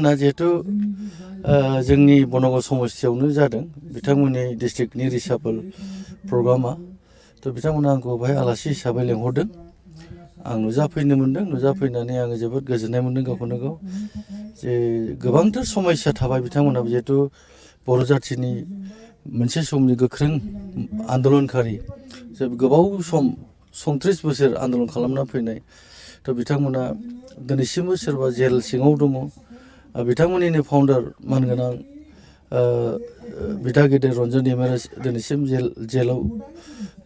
बिथांमोना जिहेतु जोंनि बनगाव समस्थियावनो जादों बिथांमोननि डिस्ट्रिक्टनि रिसाफल प्रग्रामा थ' बिथांमोना आंखौ बेहाय आलासि हिसाबै लेंहरदों आं नुजाफैनो मोन्दों नुजाफैनानै आङो जोबोद गोजोननाय मोन्दों गावखौनो गाव जे गोबांथार समस्या थाबाय बिथांमोनाबो जिहेतु बर' जाथिनि मोनसे समनि गोख्रों आन्दलनकारि जे गोबाव सम 37 बोसोर आन्दलन खालामना फैनाय थ' बिथांमोना दिनैसिमबो सोरबा जेल सिङाव दङ बिथांमोननिनो फाउन्डार मानगोनां बिदा गेदेर रन्जन एमआरएस दिनैसिम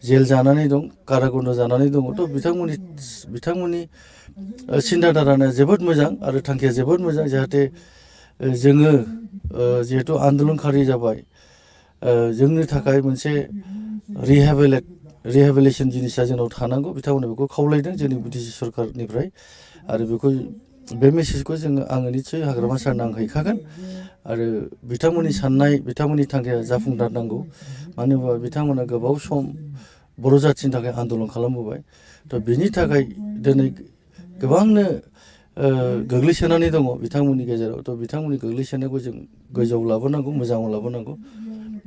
जेल जानानै दं कारागन्द जानानै दङ थ' बिथांमोननि सिन्ताधाराया जोबोद मोजां आरो थांखिया जोबोद मोजां जाहाथे जोङो जिहेतु आन्दलनकारि जाबाय जोंनि थाखाय मोनसे रिहेबिलिटेसन जिनिसा जोंनाव थानांगौ बिथांमोना बेखौ खावलायदों जोंनि बिटिसि सरकारनिफ्राय आरो बेखौ बे मेसेजखौ आङो निस्सय हाग्रामा सारनो आं हैखागोन आरो बिथांमोननि साननाय बिथांमोननि थांखिया जाफुंसारनांगौ मानो होनबा बिथांमोना गोबाव सम बर' जाथिनि थाखाय आन्दलन खालामबोबाय थ' बिनि थाखाय दिनै गोबांनो गोग्लैसोनानै दङ बिथांमोननि गेजेराव थ' बिथांमोननि गोग्लैसोनायखौ जों गोजौआव लाबोनांगौ मोजाङाव लाबोनांगौ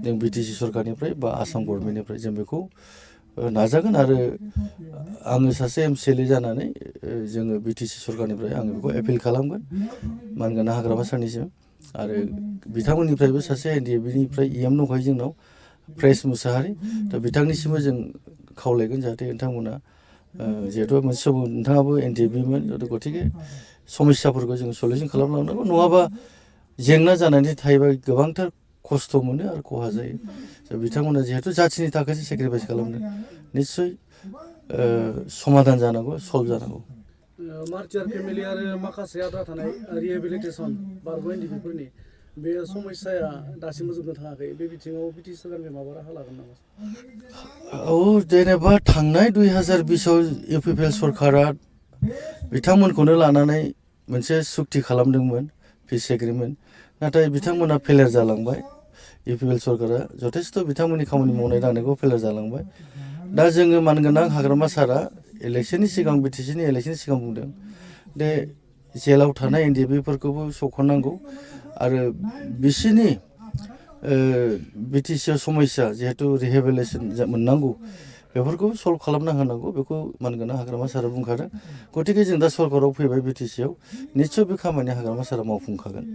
जों बिटिसि सरकारनिफ्राय बा आसाम गभर्नमेन्टनिफ्राय जों बेखौ नाजागोन आरो आङो सासे एमसिएलए जानानै जोङो बिटिसि सरकारनिफ्राय आङो बेखौ एपिल खालामगोन मानगोनां हाग्रामा सारनिसिम आरो बिथांमोननिफ्रायबो सासे एनडिएफबिनिफ्राय इएम दंखायो जोंनाव प्रेस मुसाहारि दा बिथांनिसिमबो जों खावलायगोन जाहाथे नोंथांमोना जिहेतु मोनसे समाव नोंथाङाबो एनडिएफबिमोन गतिके समस्याफोरखौ जों सलिउसन खालामलांनांगौ नङाबा जेंना जानानै थायोबा गोबांथार खस्थ' मोनो आरो खहा जायो बिथांमोना जिहेतु जाथिनि थाखायसो सेक्रिफाइस खालामदों निस्सय समाधान जानांगौ सल्भ जानांगौ मार्टियार फेमिलि आरो माखासे आद्रा थानाय रिहेबिलिटेसन बारग' एनडिएफबिफोरनि बे समस्याया दासिमबो जोबनो थाङाखै बे बिथिङाव बिटिसि सरकारनिफ्राय माबा राहा लागोन नामा औ जेनेबा थांनाय 2020आव इउपिपिएल सरकारा बिथांमोनखौनो लानानै मोनसे सुक्ति खालामदोंमोन पिस एग्रिमेन्ट नाथाय बिथांमोना फेलेर जालांबाय इउपिपिएल सरकारा जथेस्थ' बिथांमोननि खामानि मावनाय दांनायखौ फेलेर जालांबाय दा जोङो मानगोनां हाग्रामा सारा इलेक्सननि सिगां बिटिसिनि इलेक्सननि सिगां बुंदों दे जेलाव थानाय एनडिएफबिफोरखौबो सख'नांगौ आरो बिसोरनि बिटिसिआव समस्या जिहेतु रिहेबिलिटेसन मोननांगौ बेफोरखौ सल्भ खालामना होनांगौ बेखौ मानगोनां हाग्रामा सारा बुंखादों गतिके जों दा सरकाराव फैबाय बिटिसिआव निस्सय बे खामानिया हाग्रामा सारा मावफुंखागोन